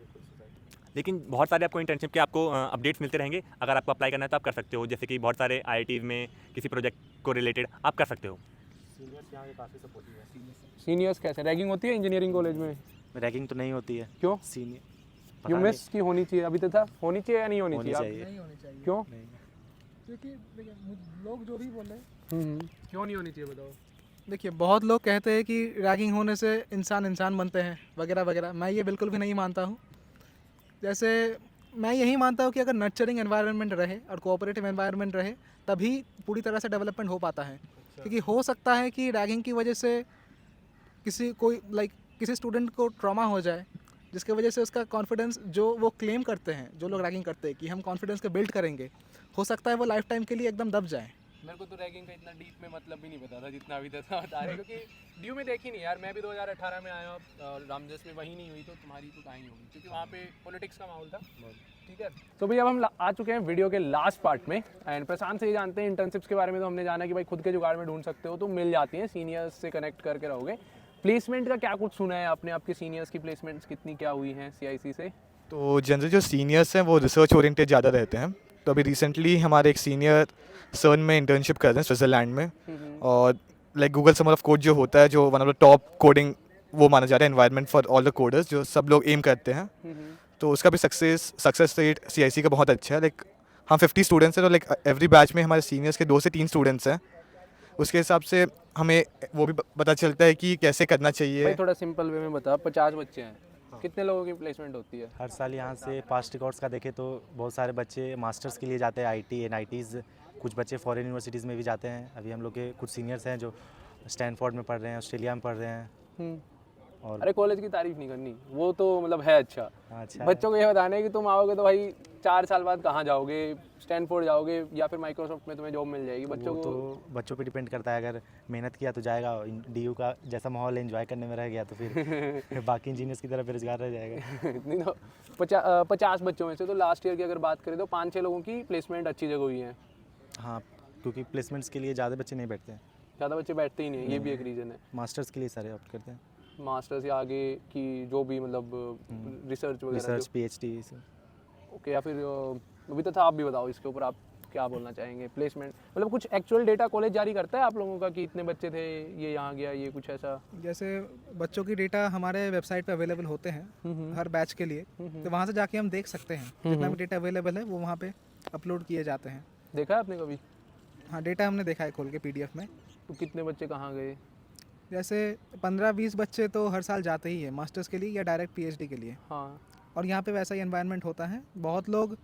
लेकिन बहुत सारे आपको इंटर्नशिप के आपको अपडेट्स मिलते रहेंगे। अगर आपको अप्लाई करना है तो आप कर सकते हो। जैसे कि बहुत सारे आईआईटीज़ में किसी प्रोजेक्ट को रिलेटेड आप कर सकते हो। सीनियर्स यहाँ काफ़ी सपोर्टिव है। सीनियर्स कैसे? रैगिंग होती है इंजीनियरिंग कॉलेज में? रैगिंग तो नहीं होती है। क्यों? सीनियर यूमिस की होनी चाहिए, अभी तो था, होनी चाहिए या नहीं होनी होनी चाहिए? चाहिए। नहीं होनी चाहिए, क्यों? क्योंकि देखिए लोग जो भी बोले, क्यों नहीं होनी चाहिए बताओ? देखिए बहुत लोग कहते हैं कि रैगिंग होने से इंसान बनते हैं वगैरह वगैरह। मैं ये बिल्कुल भी नहीं मानता हूँ। जैसे मैं यही मानता हूँ कि अगर नर्चरिंग एनवायरनमेंट रहे और कोऑपरेटिव एनवायरनमेंट रहे तभी पूरी तरह से डेवलपमेंट हो पाता है। क्योंकि हो सकता है कि रैगिंग की वजह से किसी स्टूडेंट को ट्रॉमा हो जाए, जिसकी वजह से उसका कॉन्फिडेंस जो वो क्लेम करते हैं, जो लोग रैगिंग करते हैं कि हम कॉन्फिडेंस को बिल्ड करेंगे, हो सकता है वो लाइफ टाइम के लिए एकदम दब जाए। मेरे को तो रैगिंग का इतना डीप में मतलब भी नहीं पता था जितना अभी तक बता रहे, क्योंकि ड्यू में देखी नहीं यार। मैं भी 2018 में आया और रामजस में वही नहीं हुई, तो तुम्हारी तो कहीं होगी क्योंकि वहाँ पे पॉलिटिक्स का माहौल था। ठीक है, तो भैया अब हम आ चुके हैं वीडियो के लास्ट पार्ट में। एंड प्रशांत से ये जानते हैं इंटर्नशिप्स के बारे में। तो हमने जाना कि भाई खुद के जुगाड़ में ढूंढ सकते हो तो मिल जाती हैं, सीनियर्स से कनेक्ट करके रहोगे। प्लेसमेंट का क्या कुछ सुना है आपने? आपके सीनियर्स की प्लेसमेंट्स कितनी क्या हुई हैं सीआईसी से? तो जनरली जो सीनियर्स हैं वो रिसर्च ओरिएंटेड ज़्यादा रहते हैं। तो अभी रिसेंटली हमारे एक सीनियर सर्न में इंटर्नशिप कर रहे हैं स्विट्ज़रलैंड में, और like Google summer of code जो होता है, जो one of the top coding वो माना जा रहा है environment for all the coders, जो सब लोग एम करते हैं। तो उसका भी सक्सेस रेट सीआईसी का बहुत अच्छा है। लाइक हम 50 स्टूडेंट्स हैं, तो लाइक एवरी बैच में हमारे सीनियर्स के 2 से 3 स्टूडेंट्स हैं। उसके हिसाब से हमें वो भी पता चलता है कि कैसे करना चाहिए। भाई थोड़ा सिंपल वे में बता, 50 बच्चे हैं, कितने लोगों की प्लेसमेंट होती है? हर साल यहाँ से पास्ट रिकॉर्ड्स का देखें तो बहुत सारे बच्चे मास्टर्स के लिए जाते हैं, आईटी एनआईटीज़। कुछ बच्चे फॉरेन यूनिवर्सिटीज़ में भी जाते हैं। अभी हम लोग के कुछ सीनियर्स हैं जो स्टैनफोर्ड में पढ़ रहे हैं, ऑस्ट्रेलिया में पढ़ रहे हैं। और अरे कॉलेज की तारीफ नहीं करनी, वो तो मतलब है अच्छा। अच्छा है। बच्चों को ये बताना है कि तुम आओगे तो भाई 4 साल बाद कहाँ जाओगे, स्टैनफोर्ड जाओगे या फिर माइक्रोसॉफ्ट में तुम्हें जॉब मिल जाएगी। बच्चों वो को तो बच्चों पे डिपेंड करता है, अगर मेहनत किया तो जाएगा, डीयू का जैसा माहौल एंजॉय करने में रह गया तो फिर बाकी इंजीनियर्स की तरह बेरोजगार रह जाएगा। इतनी तो 50 बच्चों में से तो लास्ट ईयर की अगर बात करें तो 5-6 लोगों की प्लेसमेंट अच्छी जगह हुई है। हाँ, क्योंकि प्लेसमेंट्स के लिए ज़्यादा बच्चे नहीं बैठते हैं, ज़्यादा बच्चे बैठते ही नहीं है, ये भी एक रीज़न है। मास्टर्स के लिए सारे ऑप्ट करते हैं, मास्टर्स या आगे की जो भी मतलब रिसर्च वगैरह रिसर्च पीएचडी। ओके, या फिर अभी तो था, आप भी बताओ इसके ऊपर आप क्या बोलना चाहेंगे। प्लेसमेंट मतलब कुछ एक्चुअल डेटा कॉलेज जारी करता है आप लोगों का कि इतने बच्चे थे, ये यहाँ गया, ये कुछ ऐसा? जैसे बच्चों की डेटा हमारे वेबसाइट पे अवेलेबल होते हैं हर बैच के लिए, तो वहाँ से जाके हम देख सकते हैं जितना भी डेटा अवेलेबल है वो वहाँ पे अपलोड किए जाते हैं। देखा है आपने कभी? हाँ, डेटा हमने देखा है खोल के PDF में। तो कितने बच्चे कहाँ गए? जैसे 15-20 बच्चे तो हर साल जाते ही है मास्टर्स के लिए या डायरेक्ट PhD के लिए, हाँ, और यहाँ पे वैसा ही एनवायरनमेंट होता है। बहुत लोग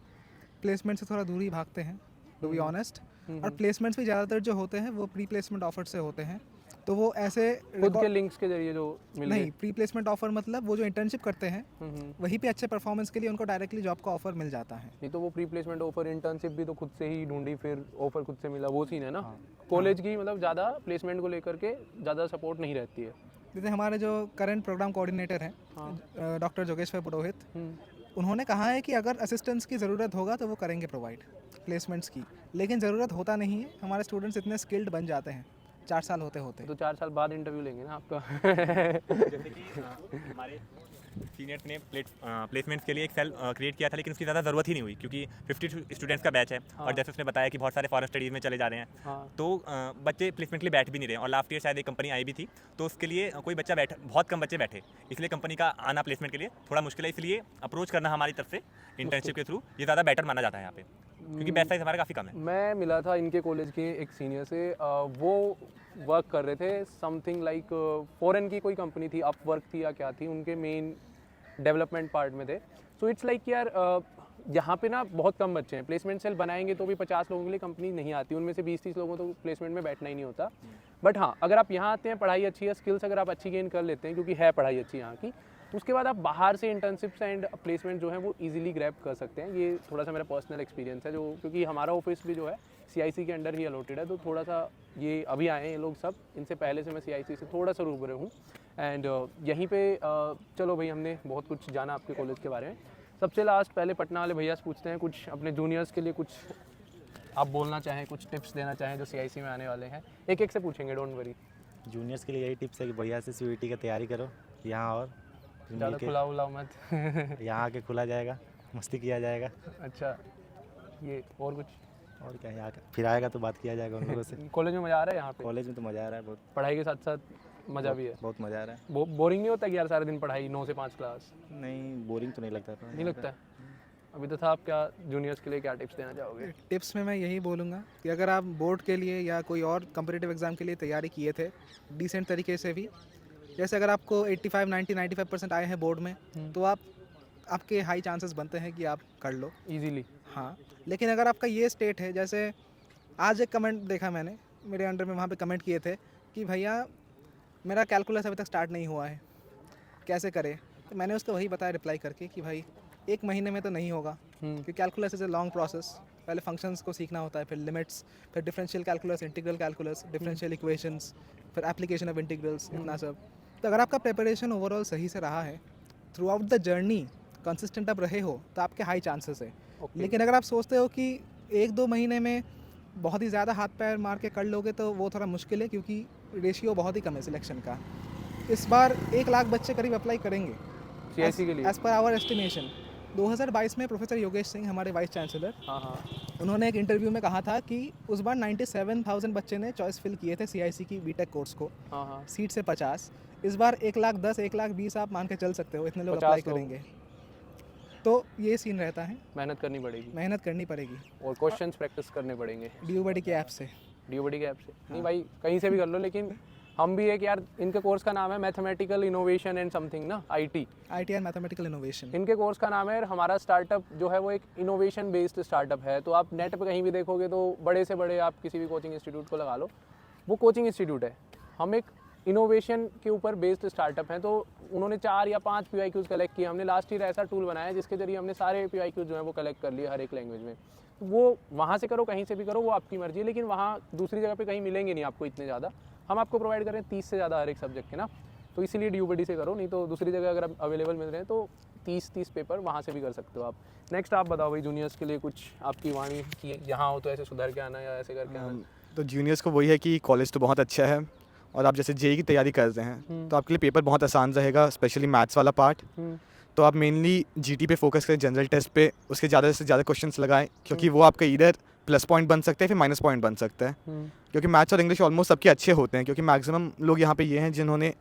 प्लेसमेंट से थोड़ा दूर ही भागते हैं, टू बी ऑनेस्ट। और प्लेसमेंट्स भी ज़्यादातर जो होते हैं वो प्री प्लेसमेंट ऑफर से होते हैं, तो वो ऐसे खुद के लिंक्स के जरिए जो मिल नहीं, प्री प्लेसमेंट ऑफर मतलब वो जो इंटर्नशिप करते हैं गए। वहीं पे अच्छे परफॉर्मेंस के लिए उनको डायरेक्टली जॉब का ऑफर मिल जाता है। नहीं तो वो प्री प्लेसमेंट ऑफर, इंटर्नशिप भी तो खुद से ही ढूंढी, फिर ऑफर खुद से मिला, वो सीन है ना। कॉलेज की मतलब ज़्यादा प्लेसमेंट को लेकर के ज़्यादा सपोर्ट नहीं रहती है। जैसे हमारे जो करंट प्रोग्राम कोऑर्डिनेटर हैं डॉक्टर जोगेश्वर पुरोहित, उन्होंने कहा है कि अगर असिस्टेंट्स की ज़रूरत होगा तो वो करेंगे प्रोवाइड प्लेसमेंट्स की, लेकिन ज़रूरत होता नहीं है। हमारे स्टूडेंट्स इतने स्किल्ड बन जाते हैं 4 साल होते होते। तो 4 साल बाद इंटरव्यू लेंगे ना आपका। जैसे कि हमारे सीनियर्स ने प्लेसमेंट्स के लिए एक सेल क्रिएट किया था, लेकिन उसकी ज़्यादा ज़रूरत ही नहीं हुई क्योंकि 50 स्टूडेंट्स का बैच है। और जैसे उसने बताया कि बहुत सारे फॉरेन स्टडीज़ में चले जा रहे हैं, हाँ, तो बच्चे प्लेसमेंट के लिए बैठ भी नहीं रहे। और लास्ट ईयर शायद एक कंपनी आई भी थी, तो उसके लिए कोई बच्चा बैठा, बहुत कम बच्चे बैठे, इसलिए कंपनी का आना प्लेसमेंट के लिए थोड़ा मुश्किल है। इसलिए अप्रोच करना हमारी तरफ से इंटर्नशिप के थ्रू ये ज़्यादा बेटर माना जाता है यहाँ पे, क्योंकि बैच साइज हमारा काफ़ी कम है। मैं मिला था इनके कॉलेज के एक सीनियर से, वो वर्क कर रहे थे समथिंग लाइक फॉरेन की कोई कंपनी थी, अपवर्क थी या क्या थी, उनके मेन डेवलपमेंट पार्ट में थे। सो इट्स लाइक यार यहाँ पे ना बहुत कम बच्चे हैं, प्लेसमेंट सेल बनाएंगे तो भी 50 लोगों के लिए कंपनी नहीं आती, उनमें से 20-30 लोगों तो प्लेसमेंट में बैठना ही नहीं होता। बट हाँ, अगर आप यहाँ आते हैं, पढ़ाई अच्छी है, स्किल्स अगर आप अच्छी गेन कर लेते हैं, क्योंकि है पढ़ाई अच्छी यहाँ की, उसके बाद आप बाहर से इंटर्नशिप्स एंड प्लेसमेंट जो है वो इजीली ग्रैब कर सकते हैं। ये थोड़ा सा मेरा पर्सनल एक्सपीरियंस है, जो क्योंकि हमारा ऑफिस भी जो है CIC के अंडर ही अलॉटेड है, तो थोड़ा सा ये अभी आए हैं ये लोग सब, इनसे पहले से मैं CIC से थोड़ा सा रूबरू हूँ। एंड यहीं पे चलो भाई, हमने बहुत कुछ जाना आपके कॉलेज के बारे में। सबसे लास्ट पहले पटना वाले भैया से पूछते हैं, कुछ अपने जूनियर्स के लिए कुछ आप बोलना चाहें, कुछ टिप्स देना चाहें जो CIC में आने वाले हैं। एक एक से पूछेंगे, डोंट वरी। जूनियर्स के लिए यही टिप्स है कि बढ़िया से CUET की तैयारी करो यहाँ, और फिर ज़्यादा मिलके खुला उलाओ मत। यहाँ आके खुला जाएगा, मस्ती किया जाएगा, अच्छा, ये और कुछ? और क्या, यहाँ फिर आएगा तो बात किया जाएगा उन लोगों से। कॉलेज में मज़ा आ रहा है यहाँ पे? कॉलेज में तो मज़ा आ रहा है, बहुत पढ़ाई के साथ साथ मज़ा भी है? बहुत मज़ा आ रहा है। बोरिंग नहीं होता कि यार सारे दिन पढ़ाई 9 से 5 क्लास? नहीं, बोरिंग तो नहीं लगता। नहीं लगता है? अभी तो था, आप क्या जूनियर्स के लिए क्या टिप्स देना चाहोगे? टिप्स में मैं यही बोलूँगा कि अगर आप बोर्ड के लिए या कोई और कम्पिटिटिव एग्ज़ाम के लिए तैयारी किए थे डिसेंट तरीके से भी, जैसे अगर आपको 85, 90, 95% आए हैं बोर्ड में, तो आपके हाई चांसेस बनते हैं कि आप कर लो इजीली। हाँ। लेकिन अगर आपका ये स्टेट है, जैसे आज एक कमेंट देखा मैंने, मेरे अंडर में वहाँ पे कमेंट किए थे कि भैया मेरा कैलकुलस अभी तक स्टार्ट नहीं हुआ है, कैसे करें? तो मैंने उसको वही बताया रिप्लाई करके कि भाई 1 महीने में तो नहीं होगा, क्योंकि calculus is a long process. पहले फंक्शंस को सीखना होता है, फिर लिमिट्स, फिर differential calculus, integral calculus, differential equations, फिर एप्लीकेशन ऑफ इंटीग्रल्स, इतना सब। तो अगर आपका प्रिपरेशन ओवरऑल सही से रहा है, through out the journey consistent आप रहे हो, तो आपके हाई चांसेस है। लेकिन अगर आप सोचते हो कि 1-2 महीने में बहुत ही ज़्यादा हाथ पैर मार के कर लोगे, तो वो थोड़ा मुश्किल है, क्योंकि रेशियो बहुत ही कम है सिलेक्शन का। इस बार 1 लाख बच्चे करीब अप्लाई करेंगे CIC के लिए? As per hour estimation. 2022 में प्रोफेसर योगेश सिंह, हमारे वाइस चांसलर, हाँ, उन्होंने एक इंटरव्यू में कहा था कि उस बार 97,000 बच्चे ने चॉइस फिल किए थे CIC की बीटेक कोर्स को, हाँ, सीट से 50। इस बार 1,10,000, 1,20,000 आप मान के चल सकते हो, इतने लोग 50 अप्लाई लोग। करेंगे। तो ये सीन रहता है, मेहनत करनी पड़ेगी मेहनत करनी पड़ेगी और क्वेश्चंस प्रैक्टिस करने पड़ेंगे DUBD के ऐप से। DUBD के ऐप से। नहीं भाई, कहीं से भी कर लो, लेकिन हम भी एक यार, इनके कोर्स का नाम है मैथमेटिकल इनोवेशन एंड समथिंग ना, IT ITR मैथमेटिकल इनोवेशन। इनके कोर्स का नाम है। और हमारा स्टार्टअप जो है वो एक इनोवेशन बेस्ड स्टार्टअप है। तो आप नेट पे कहीं भी देखोगे तो बड़े से बड़े आप किसी भी कोचिंग इंस्टीट्यूट को लगा लो, वो कोचिंग इंस्टीट्यूट है। हम एक इनोवेशन के ऊपर बेस्ड स्टार्टअप हैं, तो उन्होंने 4 या 5 PYQs कलेक्ट किए। हमने लास्ट ईयर ऐसा टूल बनाया जिसके जरिए हमने सारे PYQs जो हैं वो कलेक्ट कर लिए हर एक लैंग्वेज में। तो वो वहाँ से करो, कहीं से भी करो, वो आपकी मर्जी है, लेकिन वहाँ दूसरी जगह पे कहीं मिलेंगे नहीं आपको इतने ज़्यादा। हम आपको प्रोवाइड कर रहे हैं 30 से ज़्यादा हर एक सब्जेक्ट के ना, तो इसीलिए DUBD से करो, नहीं तो दूसरी जगह अगर अवेलेबल मिल रहे हैं तो 30 पेपर वहाँ से भी कर सकते हो आप। नेक्स्ट आप बताओ भाई, जूनियर्स के लिए कुछ आपकी वाणी कि यहाँ हो तो ऐसे सुधर के आना या ऐसे करके आना। तो जूनियर्स को वही है कि कॉलेज तो बहुत अच्छा है और आप जैसे जेई की तैयारी कर रहे हैं तो आपके लिए पेपर बहुत आसान रहेगा, स्पेशली मैथ्स वाला पार्ट। तो आप मेनली जीटी पे फोकस करें, जनरल टेस्ट पे, उसके ज़्यादा से ज़्यादा क्वेश्चंस लगाएं, क्योंकि वो आपका इधर प्लस पॉइंट बन सकते हैं फिर माइनस पॉइंट बन सकता है। क्योंकि मैथ्स और इंग्लिश ऑलमोस्ट सबके अच्छे होते हैं, क्योंकि मैक्सिमम लोग यहाँ पे ये हैं जिन्होंने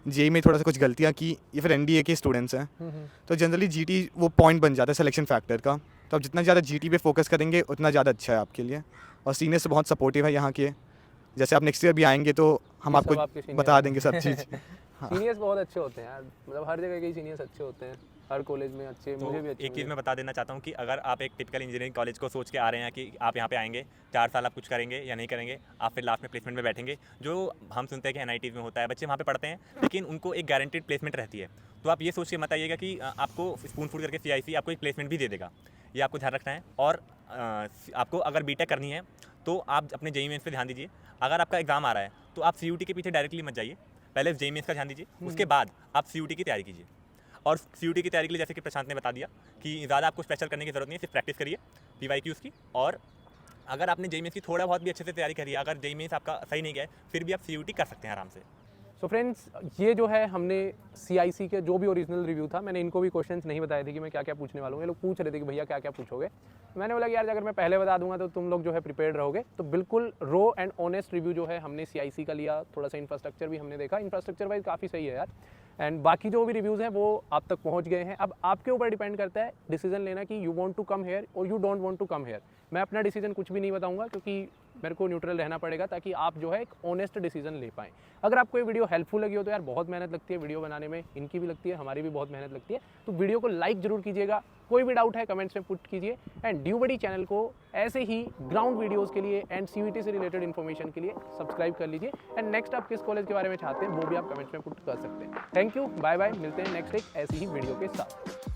जेई में थोड़ा सा कुछ गलतियाँ की या फिर एनडीए के स्टूडेंट्स हैं। तो जनरली जीटी वो पॉइंट बन जाता है सिलेक्शन फैक्टर का। तो आप जितना ज़्यादा जीटी पे फोकस करेंगे उतना ज़्यादा अच्छा है आपके लिए। और सीनियर्स तो बहुत सपोर्टिव है यहाँ के, जैसे आप नेक्स्ट ईयर भी आएंगे तो हम सब आपके आपको senior बता हैं। देंगे सब चीज़। सीनियर्स बहुत अच्छे होते हैं यार, मतलब हर जगह के सीनियर्स अच्छे होते हैं, हर कॉलेज में अच्छे, तो मुझे भी अच्छे एक चीज़ मिले। मैं बता देना चाहता हूँ कि अगर आप एक टिपिकल इंजीनियरिंग कॉलेज को सोच के आ रहे हैं कि आप यहाँ पे आएंगे, 4 साल आप कुछ करेंगे या नहीं करेंगे, आप फिर लास्ट में प्लेसमेंट में बैठेंगे, जो हम सुनते हैं कि NITs में होता है, बच्चे वहाँ पे पढ़ते हैं लेकिन उनको एक गारंटेड प्लेसमेंट रहती है। तो आप ये सोच के मत आइएगा कि आपको स्पून फूड करके CIC आपको एक प्लेसमेंट भी दे देगा, ये आपको ध्यान रखना है। और आपको अगर बीटेक करनी है तो आप अपने जेईई मेंस पे ध्यान दीजिए। अगर आपका एग्जाम आ रहा है तो आप CUT के पीछे डायरेक्टली मत जाइए, पहले जेईई मेंस का ध्यान दीजिए, उसके बाद आप CUT की तैयारी कीजिए। और CUT की तैयारी के लिए जैसे कि प्रशांत ने बता दिया कि ज़्यादा आपको स्पेशल करने की ज़रूरत नहीं है, सिर्फ प्रैक्टिस करिए PYQs की। और अगर आपने जेईई मेंस की थोड़ा बहुत भी अच्छे से तैयारी करी है, अगर जेईई मेंस आपका सही नहीं गया है, फिर भी आप CUT कर सकते हैं आराम से। सो फ्रेंड्स, ये जो है हमने CIC के जो भी ओरिजिनल रिव्यू था, मैंने इनको भी क्वेश्चंस नहीं बताए थे कि मैं क्या क्या पूछने वाला हूँ। ये लोग पूछ रहे थे कि भैया क्या क्या पूछोगे। मैंने बोला कि यार अगर मैं पहले बता दूंगा तो तुम लोग जो है प्रिपेयर्ड रहोगे। तो बिल्कुल रो एंड ऑनेस्ट रिव्यू जो है हमने CIC का लिया। थोड़ा सा इंफ्रास्ट्रक्चर भी हमने देखा, इंफ्रास्ट्रक्चर वाइज काफ़ी सही है यार। एंड बाकी जो भी रिव्यूज़ हैं वो आप तक पहुंच गए हैं। अब आपके ऊपर डिपेंड करता है डिसीजन लेना कि you want to come here or you don't want to come here. मैं अपना डिसीजन कुछ भी नहीं बताऊंगा क्योंकि मेरे को न्यूट्रल रहना पड़ेगा ताकि आप जो है एक ऑनेस्ट डिसीजन ले पाएँ। अगर आपको ये वीडियो हेल्पफुल लगी हो तो यार बहुत मेहनत लगती है वीडियो बनाने में, इनकी भी लगती है, हमारी भी बहुत मेहनत लगती है। तो वीडियो को लाइक जरूर कीजिएगा, कोई भी डाउट है कमेंट्स में पुट कीजिए। एंड DUBD चैनल को ऐसे ही ग्राउंड वीडियोस के लिए एंड CUT से रिलेटेड इन्फॉर्मेशन के लिए सब्सक्राइब कर लीजिए। एंड नेक्स्ट आप किस कॉलेज के बारे में चाहते हैं वो भी आप कमेंट्स में पुट कर सकते हैं। थैंक यू, बाय बाय, मिलते हैं नेक्स्ट एक ऐसी ही वीडियो के साथ।